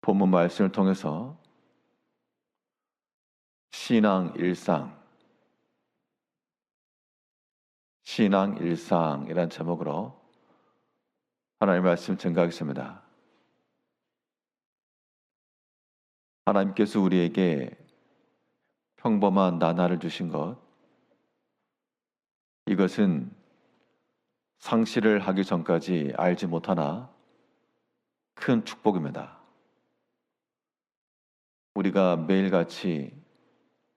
본문 말씀을 통해서 신앙 일상이란 제목으로 하나님의 말씀 증거하겠습니다. 하나님께서 우리에게 평범한 나날을 주신 것, 이것은 상실을 하기 전까지 알지 못하나 큰 축복입니다. 우리가 매일같이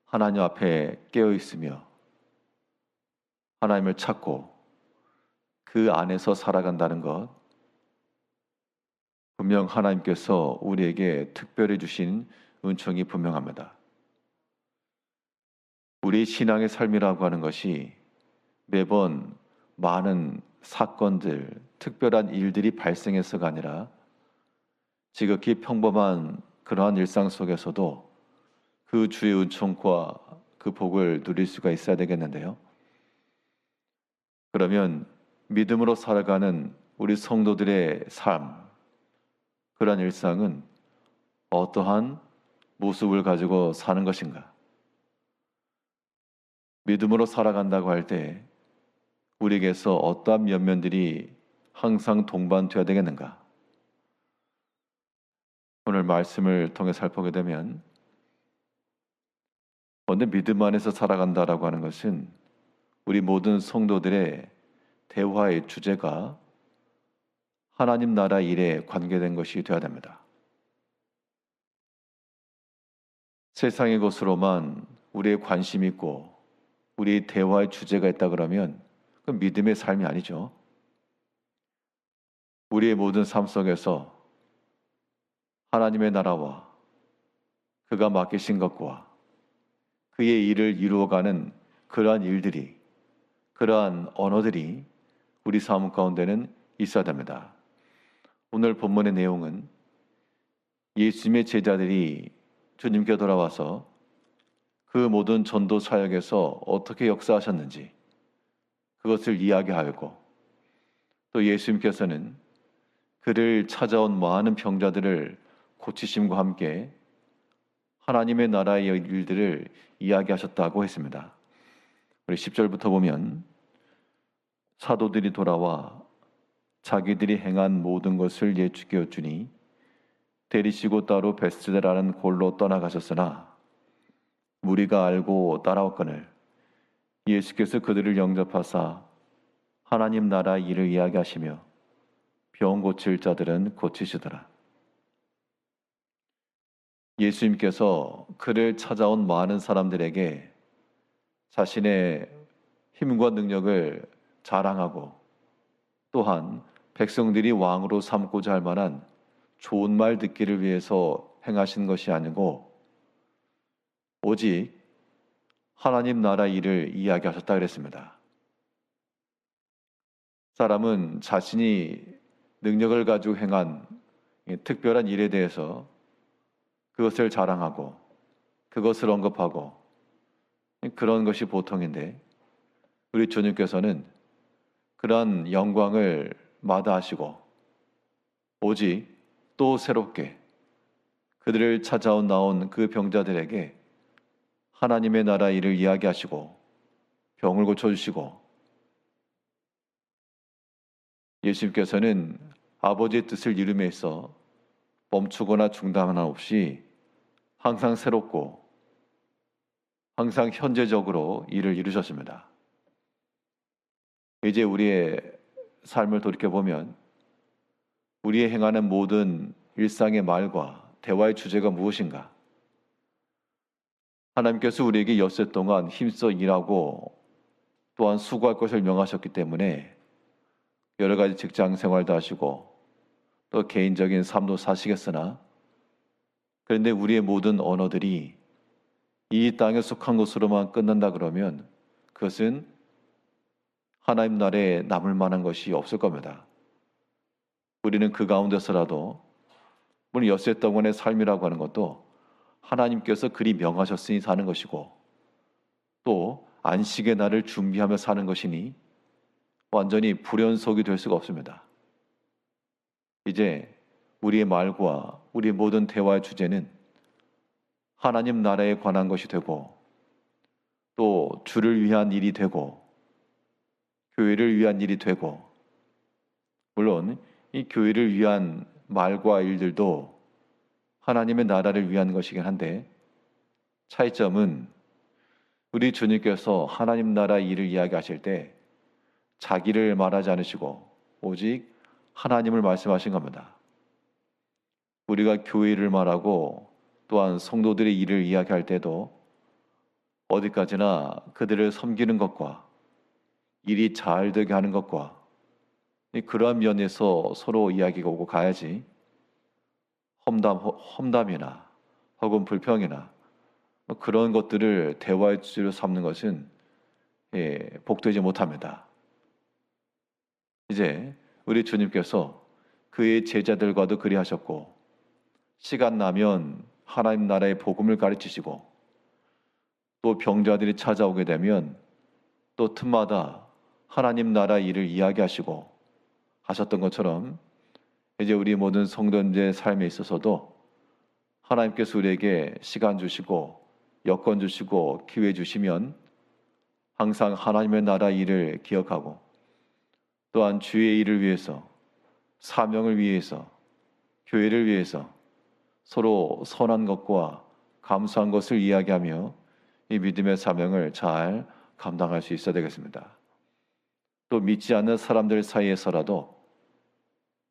하나님 앞에 깨어 있으며 하나님을 찾고 그 안에서 살아간다는 것, 분명 하나님께서 우리에게 특별히 주신 은총이 분명합니다. 우리 신앙의 삶이라고 하는 것이 매번 많은 사건들, 특별한 일들이 발생해서가 아니라 지극히 평범한 그러한 일상 속에서도 그 주의 은총과 그 복을 누릴 수가 있어야 되겠는데요. 그러면 믿음으로 살아가는 우리 성도들의 삶, 그러한 일상은 어떠한 모습을 가지고 사는 것인가? 믿음으로 살아간다고 할 때 우리에게서 어떠한 면면들이 항상 동반되어야 되겠는가? 오늘 말씀을 통해 살펴보게 되면 먼저 믿음 안에서 살아간다라고 하는 것은 우리 모든 성도들의 대화의 주제가 하나님 나라 일에 관계된 것이 되어야 됩니다. 세상의 것으로만 우리의 관심이 있고 우리의 대화의 주제가 있다 그러면 그건 믿음의 삶이 아니죠. 우리의 모든 삶 속에서 하나님의 나라와 그가 맡기신 것과 그의 일을 이루어가는 그러한 일들이, 그러한 언어들이 우리 삶 가운데는 있어야 됩니다. 오늘 본문의 내용은 예수님의 제자들이 주님께 돌아와서 그 모든 전도 사역에서 어떻게 역사하셨는지 그것을 이야기하였고, 또 예수님께서는 그를 찾아온 많은 병자들을 고치심과 함께 하나님의 나라의 일들을 이야기하셨다고 했습니다. 우리 10절부터 보면 사도들이 돌아와 자기들이 행한 모든 것을 예수께 여쭈니 데리시고 따로 베스다라는 골로 떠나가셨으나 무리가 알고 따라왔거늘 예수께서 그들을 영접하사 하나님 나라 일을 이야기하시며 병 고칠 자들은 고치시더라. 예수님께서 그를 찾아온 많은 사람들에게 자신의 힘과 능력을 자랑하고 또한 백성들이 왕으로 삼고자 할 만한 좋은 말 듣기를 위해서 행하신 것이 아니고 오직 하나님 나라 일을 이야기하셨다 그랬습니다. 사람은 자신이 능력을 가지고 행한 특별한 일에 대해서 그것을 자랑하고 그것을 언급하고 그런 것이 보통인데, 우리 주님께서는 그러한 영광을 마다하시고 오직 또 새롭게 그들을 찾아온 나온 그 병자들에게 하나님의 나라 일을 이야기하시고 병을 고쳐주시고, 예수님께서는 아버지의 뜻을 이룸에 있어 멈추거나 중단 하나 없이 항상 새롭고 항상 현재적으로 일을 이루셨습니다. 이제 우리의 삶을 돌이켜보면 우리의 행하는 모든 일상의 말과 대화의 주제가 무엇인가? 하나님께서 우리에게 엿새 동안 힘써 일하고 또한 수고할 것을 명하셨기 때문에 여러 가지 직장 생활도 하시고 또 개인적인 삶도 사시겠으나, 그런데 우리의 모든 언어들이 이 땅에 속한 것으로만 끝난다 그러면 그것은 하나님 나라에 남을 만한 것이 없을 겁니다. 우리는 그 가운데서라도 물론 엿새 동안의 삶이라고 하는 것도 하나님께서 그리 명하셨으니 사는 것이고 또 안식의 날을 준비하며 사는 것이니 완전히 불연속이 될 수가 없습니다. 이제 우리의 말과 우리 모든 대화의 주제는 하나님 나라에 관한 것이 되고 또 주를 위한 일이 되고 교회를 위한 일이 되고, 물론 이 교회를 위한 말과 일들도 하나님의 나라를 위한 것이긴 한데, 차이점은 우리 주님께서 하나님 나라 일을 이야기하실 때 자기를 말하지 않으시고 오직 하나님을 말씀하신 겁니다. 우리가 교회를 말하고 또한 성도들의 일을 이야기할 때도 어디까지나 그들을 섬기는 것과 일이 잘 되게 하는 것과 그러한 면에서 서로 이야기가 오고 가야지, 험담이나 혹은 불평이나 그런 것들을 대화의 주제로 삼는 것은 복되지 못합니다. 이제 우리 주님께서 그의 제자들과도 그리하셨고, 시간 나면 하나님 나라의 복음을 가르치시고, 또 병자들이 찾아오게 되면 또 틈마다 하나님 나라 일을 이야기하시고 하셨던 것처럼, 이제 우리 모든 성도님들의 삶에 있어서도 하나님께서 우리에게 시간 주시고 여건 주시고 기회 주시면 항상 하나님의 나라 일을 기억하고, 또한 주의 일을 위해서, 사명을 위해서, 교회를 위해서 서로 선한 것과 감사한 것을 이야기하며 이 믿음의 사명을 잘 감당할 수 있어야 되겠습니다. 또 믿지 않는 사람들 사이에서라도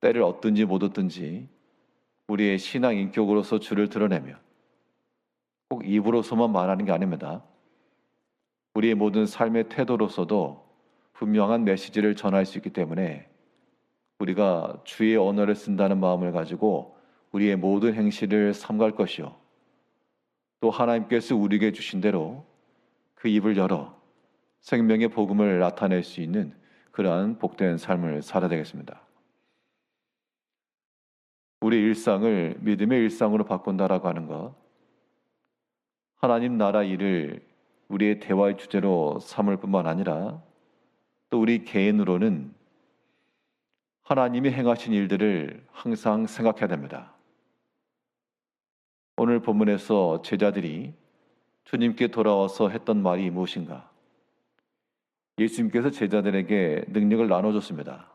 때를 얻든지 못 얻든지 우리의 신앙 인격으로서 주를 드러내며, 꼭 입으로서만 말하는 게 아닙니다. 우리의 모든 삶의 태도로서도 분명한 메시지를 전할 수 있기 때문에 우리가 주의 언어를 쓴다는 마음을 가지고 우리의 모든 행실을 삼갈 것이요, 또 하나님께서 우리에게 주신 대로 그 입을 열어 생명의 복음을 나타낼 수 있는 그러한 복된 삶을 살아야 되겠습니다. 우리 일상을 믿음의 일상으로 바꾼다라고 하는 것, 하나님 나라 일을 우리의 대화의 주제로 삼을 뿐만 아니라 또 우리 개인으로는 하나님이 행하신 일들을 항상 생각해야 됩니다. 오늘 본문에서 제자들이 주님께 돌아와서 했던 말이 무엇인가? 예수님께서 제자들에게 능력을 나눠줬습니다.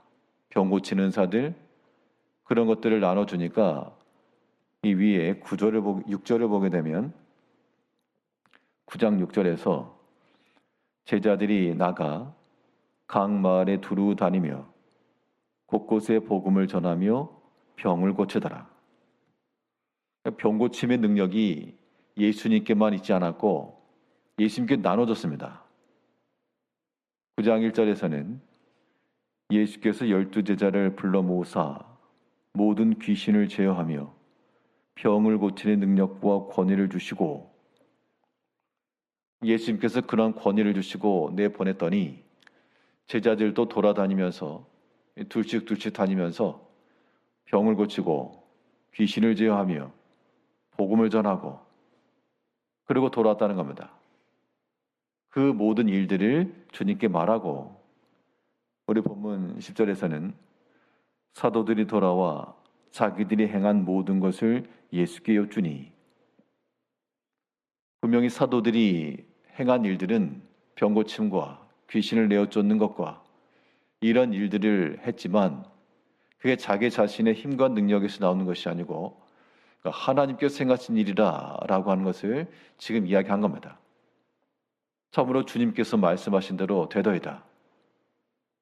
병 고치는 은사들, 그런 것들을 나눠주니까 이 위에 6절을 보게 되면 9장 6절에서 제자들이 나가 각 마을에 두루 다니며 곳곳에 복음을 전하며 병을 고치더라. 병 고침의 능력이 예수님께만 있지 않았고 예수님께 나눠졌습니다. 9장 1절에서는 예수께서 12제자를 불러 모으사 모든 귀신을 제어하며 병을 고치는 능력과 권위를 주시고, 예수님께서 그런 권위를 주시고 내보냈더니 제자들도 돌아다니면서 둘씩 다니면서 병을 고치고 귀신을 제어하며 복음을 전하고 그리고 돌아왔다는 겁니다. 그 모든 일들을 주님께 말하고, 우리 본문 10절에서는 사도들이 돌아와 자기들이 행한 모든 것을 예수께 여쭈니, 분명히 사도들이 행한 일들은 병고침과 귀신을 내어 쫓는 것과 이런 일들을 했지만 그게 자기 자신의 힘과 능력에서 나오는 것이 아니고 하나님께서 행하신 일이라고 하는 것을 지금 이야기한 겁니다. 참으로 주님께서 말씀하신 대로 되더이다.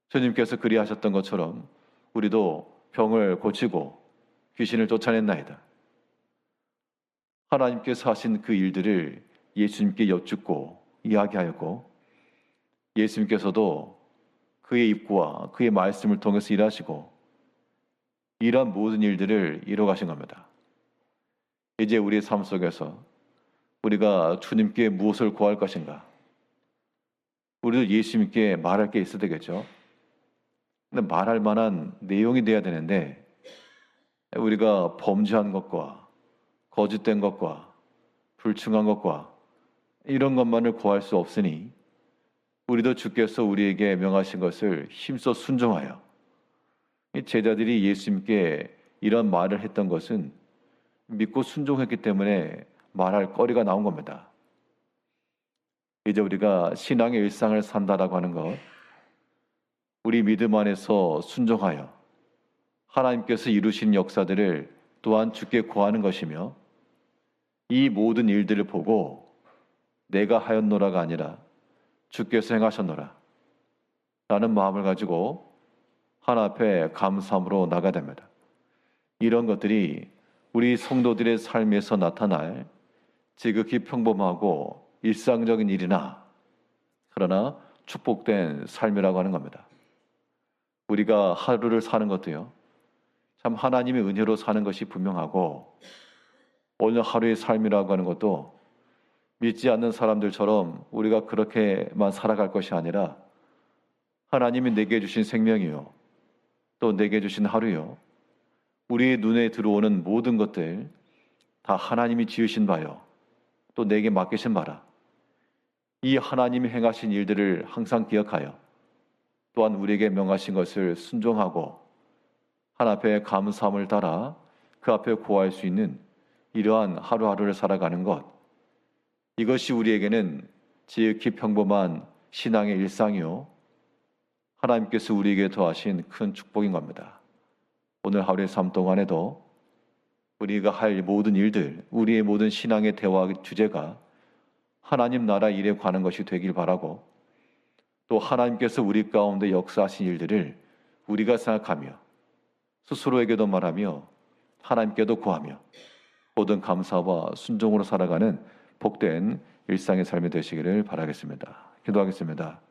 주님께서 그리하셨던 것처럼 우리도 병을 고치고 귀신을 쫓아냈나이다. 하나님께서 하신 그 일들을 예수님께 여쭙고 이야기하였고, 예수님께서도 그의 입과 그의 말씀을 통해서 일하시고 이러한 모든 일들을 이뤄가신 겁니다. 이제 우리의 삶 속에서 우리가 주님께 무엇을 구할 것인가? 우리도 예수님께 말할 게 있어야 되겠죠. 근데 말할 만한 내용이 돼야 되는데 우리가 범죄한 것과 거짓된 것과 불충한 것과 이런 것만을 구할 수 없으니 우리도 주께서 우리에게 명하신 것을 힘써 순종하여, 제자들이 예수님께 이런 말을 했던 것은 믿고 순종했기 때문에 말할 거리가 나온 겁니다. 이제 우리가 신앙의 일상을 산다라고 하는 것, 우리 믿음 안에서 순종하여 하나님께서 이루신 역사들을 또한 주께 구하는 것이며, 이 모든 일들을 보고 내가 하였노라가 아니라 주께서 행하셨노라 라는 마음을 가지고 하나님 앞에 감사함으로 나가야 됩니다. 이런 것들이 우리 성도들의 삶에서 나타날 지극히 평범하고 일상적인 일이나, 그러나 축복된 삶이라고 하는 겁니다. 우리가 하루를 사는 것도요, 참 하나님의 은혜로 사는 것이 분명하고, 오늘 하루의 삶이라고 하는 것도 믿지 않는 사람들처럼 우리가 그렇게만 살아갈 것이 아니라, 하나님이 내게 주신 생명이요, 또 내게 주신 하루요, 우리의 눈에 들어오는 모든 것들 다 하나님이 지으신 바요, 또 내게 맡기신 바라. 이 하나님이 행하신 일들을 항상 기억하여 또한 우리에게 명하신 것을 순종하고 하나님 앞에 감사함을 따라 그 앞에 구할 수 있는 이러한 하루하루를 살아가는 것, 이것이 우리에게는 지극히 평범한 신앙의 일상이요, 하나님께서 우리에게 더하신 큰 축복인 겁니다. 오늘 하루의 삶 동안에도 우리가 할 모든 일들, 우리의 모든 신앙의 대화 주제가 하나님 나라 일에 관한 것이 되길 바라고, 또 하나님께서 우리 가운데 역사하신 일들을 우리가 생각하며 스스로에게도 말하며 하나님께도 구하며 모든 감사와 순종으로 살아가는 복된 일상의 삶이 되시기를 바라겠습니다. 기도하겠습니다.